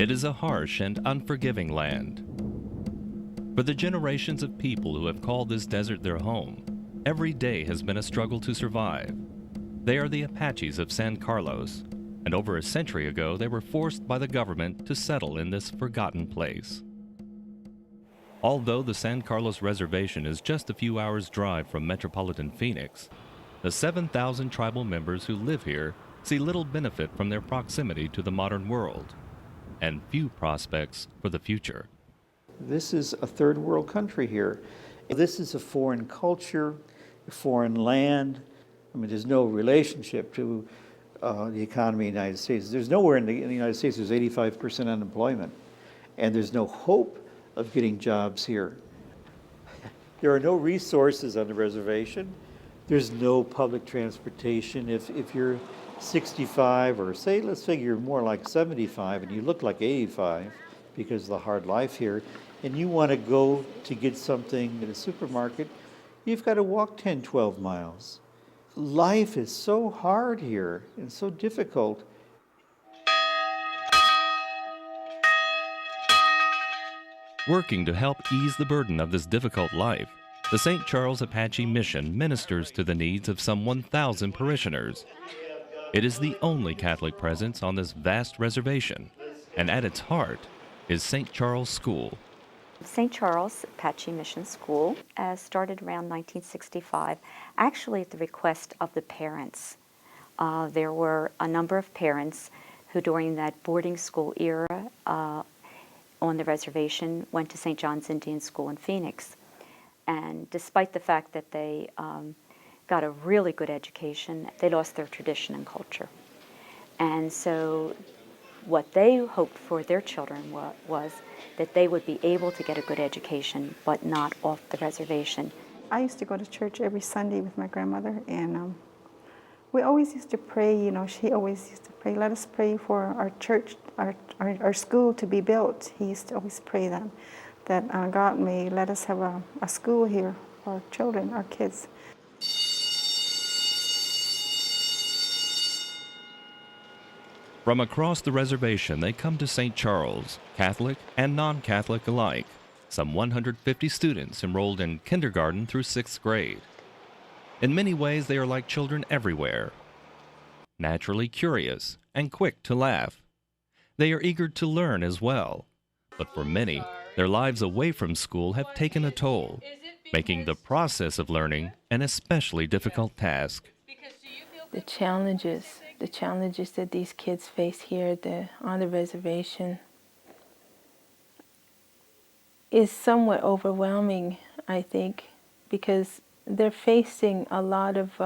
It is a harsh and unforgiving land. For the generations of people who have called this desert their home, every day has been a struggle to survive. They are the Apaches of San Carlos, and over a century ago they were forced by the government to settle in this forgotten place. Although the San Carlos Reservation is just a few hours' drive from metropolitan Phoenix, the 7,000 tribal members who live here see little benefit from their proximity to the modern world, and few prospects for the future. This is a third world country here. This is a foreign culture, a foreign land. I mean, there's no relationship to the economy of the United States. There's nowhere in the United States there's 85% unemployment, and there's no hope of getting jobs here. There are no resources on the reservation. There's no public transportation. If you're 65 or say, let's figure more like 75 and you look like 85 because of the hard life here, and you want to go to get something at a supermarket, you've got to walk 10, 12 miles. Life is so hard here and so difficult. Working to help ease the burden of this difficult life, the St. Charles Apache Mission ministers to the needs of some 1,000 parishioners. It is the only Catholic presence on this vast reservation, and at its heart is St. Charles School. St. Charles Apache Mission School started around 1965, actually at the request of the parents. There were a number of parents who during that boarding school era on the reservation went to St. John's Indian School in Phoenix. And despite the fact that they got a really good education, they lost their tradition and culture. And so what they hoped for their children was that they would be able to get a good education, but not off the reservation. I used to go to church every Sunday with my grandmother, and we always used to pray. You know, she always used to pray, let us pray for our church, our school to be built. He used to always pray that God may let us have a school here for our children, our kids. From across the reservation, they come to St. Charles, Catholic and non-Catholic alike, some 150 students enrolled in kindergarten through 6th grade. In many ways, they are like children everywhere, naturally curious and quick to laugh. They are eager to learn as well, but for many, their lives away from school have taken a toll, making the process of learning an especially difficult task. The challenges that these kids face here on the reservation is somewhat overwhelming, I think, because they're facing a lot of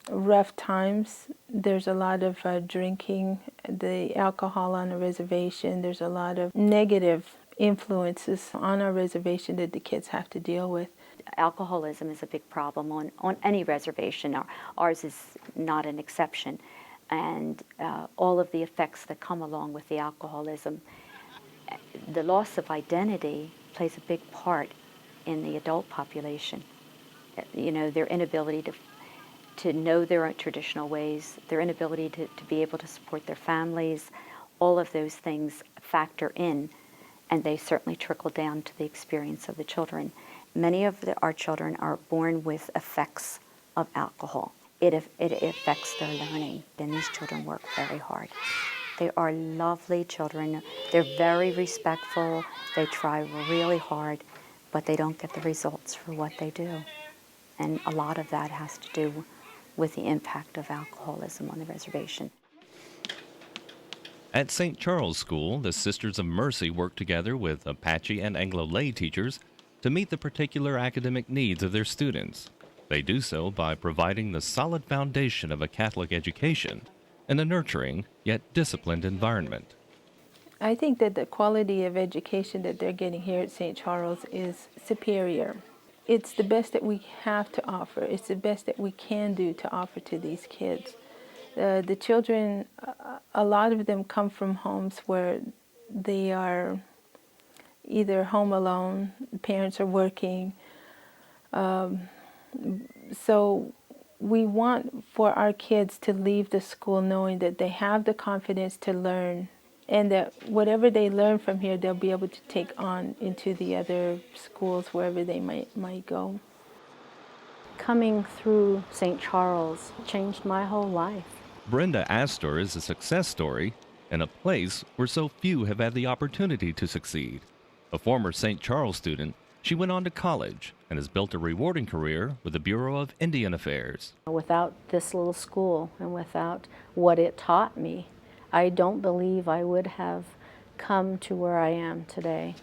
rough times. There's a lot of drinking, the alcohol on the reservation. There's a lot of negative influences on our reservation that the kids have to deal with. Alcoholism is a big problem on any reservation. Ours is not an exception. And all of the effects that come along with the alcoholism. The loss of identity plays a big part in the adult population. You know, their inability to know their own traditional ways, their inability to be able to support their families, all of those things factor in, and they certainly trickle down to the experience of the children. Many of our children are born with effects of alcohol. It affects their learning, and these children work very hard. They are lovely children. They're very respectful. They try really hard, but they don't get the results for what they do. And a lot of that has to do with the impact of alcoholism on the reservation. At St. Charles School, the Sisters of Mercy work together with Apache and Anglo lay teachers to meet the particular academic needs of their students. They do so by providing the solid foundation of a Catholic education in a nurturing yet disciplined environment. I think that the quality of education that they're getting here at St. Charles is superior. It's the best that we have to offer. It's the best that we can do to offer to these kids. The children, a lot of them come from homes where they are either home alone, parents are working. So We want for our kids to leave the school knowing that they have the confidence to learn, and that whatever they learn from here, they'll be able to take on into the other schools wherever they might go. Coming through St. Charles changed my whole life. Brenda Astor is a success story in a place where so few have had the opportunity to succeed. A former St. Charles student, she went on to college and has built a rewarding career with the Bureau of Indian Affairs. Without this little school and without what it taught me, I don't believe I would have come to where I am today.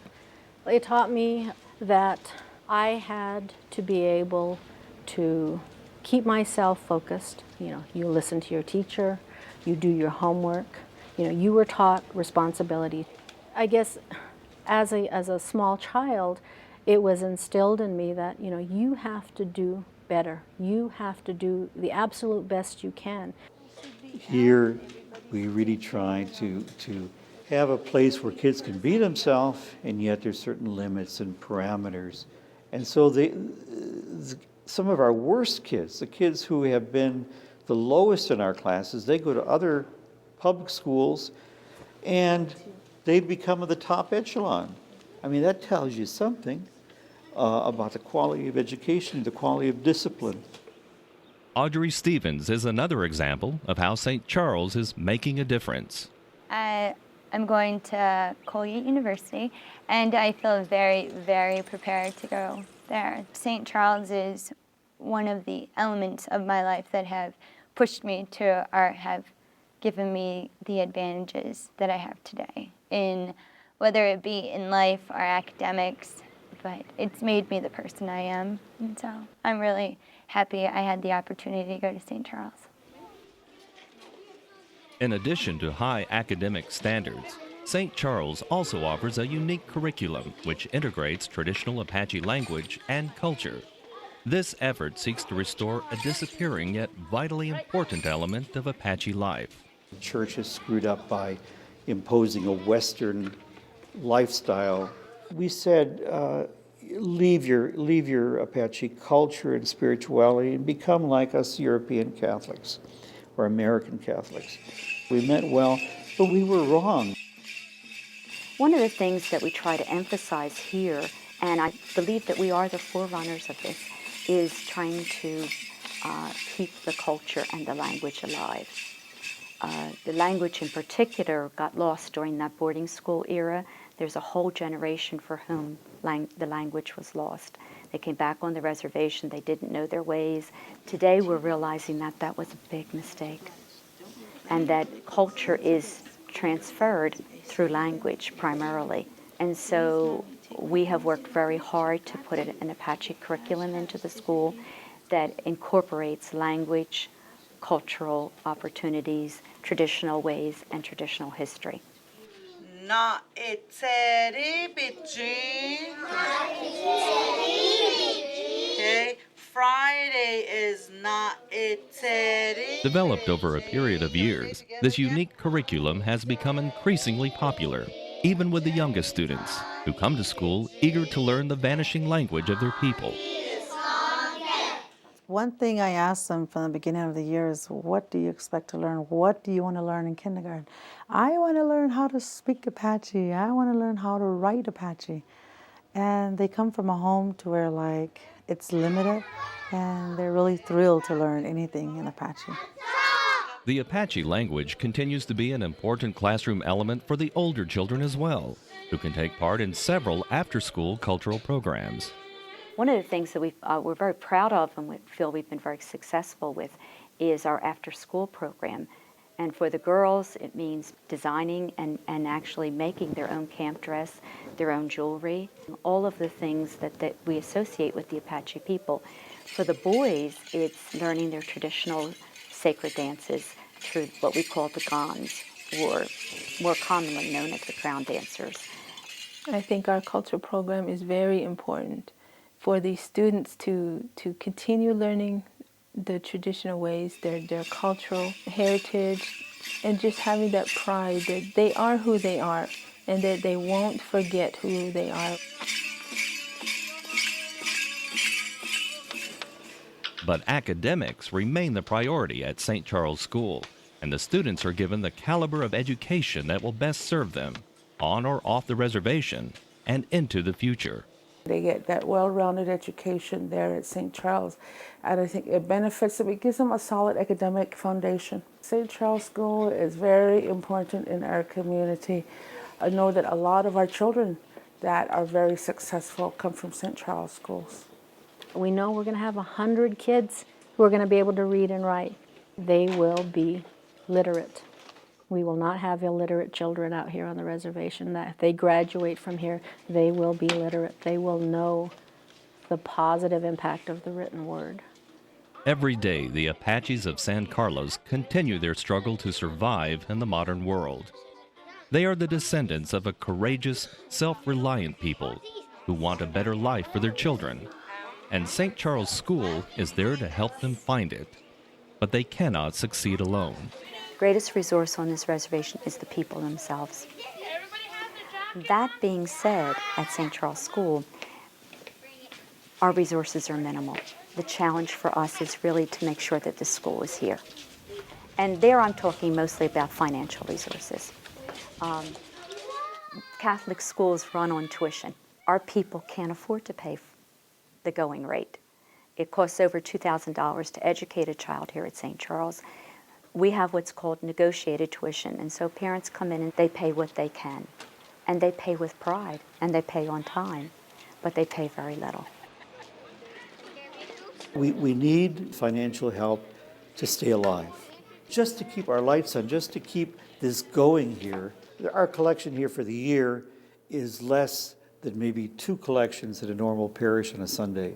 It taught me that I had to be able to keep myself focused. You listen to your teacher, you do your homework, you were taught responsibility. I guess as a small child, it was instilled in me that, you have to do better. You have to do the absolute best you can. Here, we really try to have a place where kids can be themselves, and yet there's certain limits and parameters. And so some of our worst kids, the kids who have been the lowest in our classes, they go to other public schools and they become the top echelon. I mean, that tells you something about the quality of education, the quality of discipline. Audrey Stevens is another example of how St. Charles is making a difference. I'm going to Colgate University, and I feel very, very prepared to go there. St. Charles is one of the elements of my life that have pushed me to, or have given me the advantages that I have today, in whether it be in life or academics, but it's made me the person I am. And so I'm really happy I had the opportunity to go to St. Charles. In addition to high academic standards, St. Charles also offers a unique curriculum which integrates traditional Apache language and culture. This effort seeks to restore a disappearing yet vitally important element of Apache life. The church is screwed up by imposing a Western lifestyle. We said, leave your Apache culture and spirituality and become like us European Catholics or American Catholics. We meant well, but we were wrong. One of the things that we try to emphasize here, and I believe that we are the forerunners of this, is trying to keep the culture and the language alive. The language in particular got lost during that boarding school era. There's a whole generation for whom the language was lost. They came back on the reservation, they didn't know their ways. Today we're realizing that that was a big mistake, and that culture is transferred through language primarily. And so we have worked very hard to put an Apache curriculum into the school that incorporates language, cultural opportunities, traditional ways, and traditional history. Na eteri bitchin. Okay, Friday is na eteri. Developed over a period of years, this unique curriculum has become increasingly popular, even with the youngest students, who come to school eager to learn the vanishing language of their people. One thing I asked them from the beginning of the year is, what do you expect to learn? What do you want to learn in kindergarten? I want to learn how to speak Apache. I want to learn how to write Apache. And they come from a home to where, like, it's limited, and they're really thrilled to learn anything in Apache. The Apache language continues to be an important classroom element for the older children as well, who can take part in several after-school cultural programs. One of the things that we're very proud of and we feel we've been very successful with is our after-school program. And for the girls, it means designing and actually making their own camp dress, their own jewelry, all of the things that we associate with the Apache people. For the boys, it's learning their traditional sacred dances through what we call the gons, or more commonly known as the crown dancers. I think our cultural program is very important for these students to continue learning the traditional ways, their cultural heritage, and just having that pride that they are who they are and that they won't forget who they are. But academics remain the priority at St. Charles School, and the students are given the caliber of education that will best serve them, on or off the reservation, and into the future. They get that well-rounded education there at St. Charles, and I think it benefits them. It gives them a solid academic foundation. St. Charles School is very important in our community. I know that a lot of our children that are very successful come from St. Charles schools. We know we're going to have 100 kids who are going to be able to read and write. They will be literate. We will not have illiterate children out here on the reservation. That if they graduate from here, they will be literate. They will know the positive impact of the written word. Every day, the Apaches of San Carlos continue their struggle to survive in the modern world. They are the descendants of a courageous, self-reliant people who want a better life for their children. And St. Charles School is there to help them find it. But they cannot succeed alone. Greatest resource on this reservation is the people themselves. That being said, at St. Charles School, our resources are minimal. The challenge for us is really to make sure that the school is here. And there I'm talking mostly about financial resources. Catholic schools run on tuition. Our people can't afford to pay the going rate. It costs over $2,000 to educate a child here at St. Charles. We have what's called negotiated tuition, and so parents come in and they pay what they can. And they pay with pride, and they pay on time, but they pay very little. We need financial help to stay alive. Just to keep our lights on, just to keep this going here. Our collection here for the year is less than maybe 2 collections at a normal parish on a Sunday.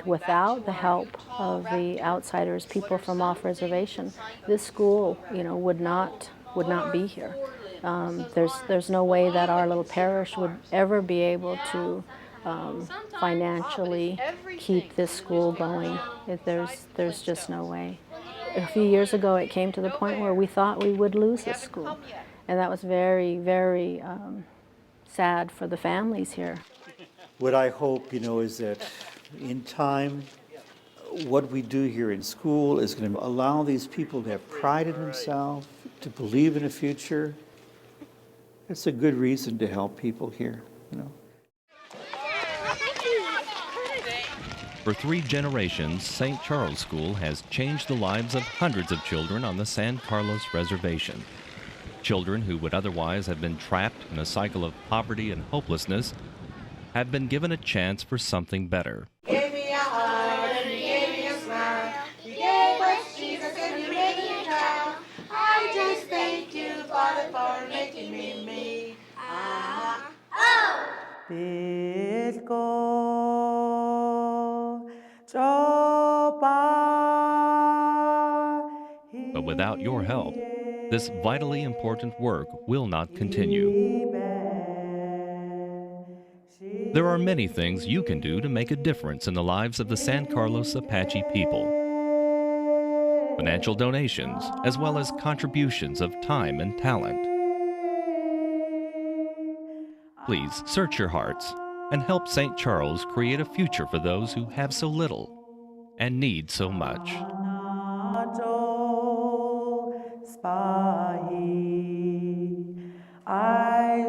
Without the help of the outsiders, people from off reservation, this school, would not be here. There's no way that our little parish would ever be able to financially keep this school going. There's just no way. A few years ago, it came to the point where we thought we would lose this school, and that was very, very sad for the families here. What I hope, is that in time, what we do here in school is going to allow these people to have pride in themselves, to believe in a future. It's a good reason to help people here, For 3 generations, St. Charles School has changed the lives of hundreds of children on the San Carlos Reservation. Children who would otherwise have been trapped in a cycle of poverty and hopelessness have been given a chance for something better. Gave me a heart and you gave me a smile. You gave us Jesus and you made me a child. I just thank you, Father, for making me me. But without your help, this vitally important work will not continue. There are many things you can do to make a difference in the lives of the San Carlos Apache people. Financial donations, as well as contributions of time and talent. Please search your hearts and help St. Charles create a future for those who have so little and need so much. I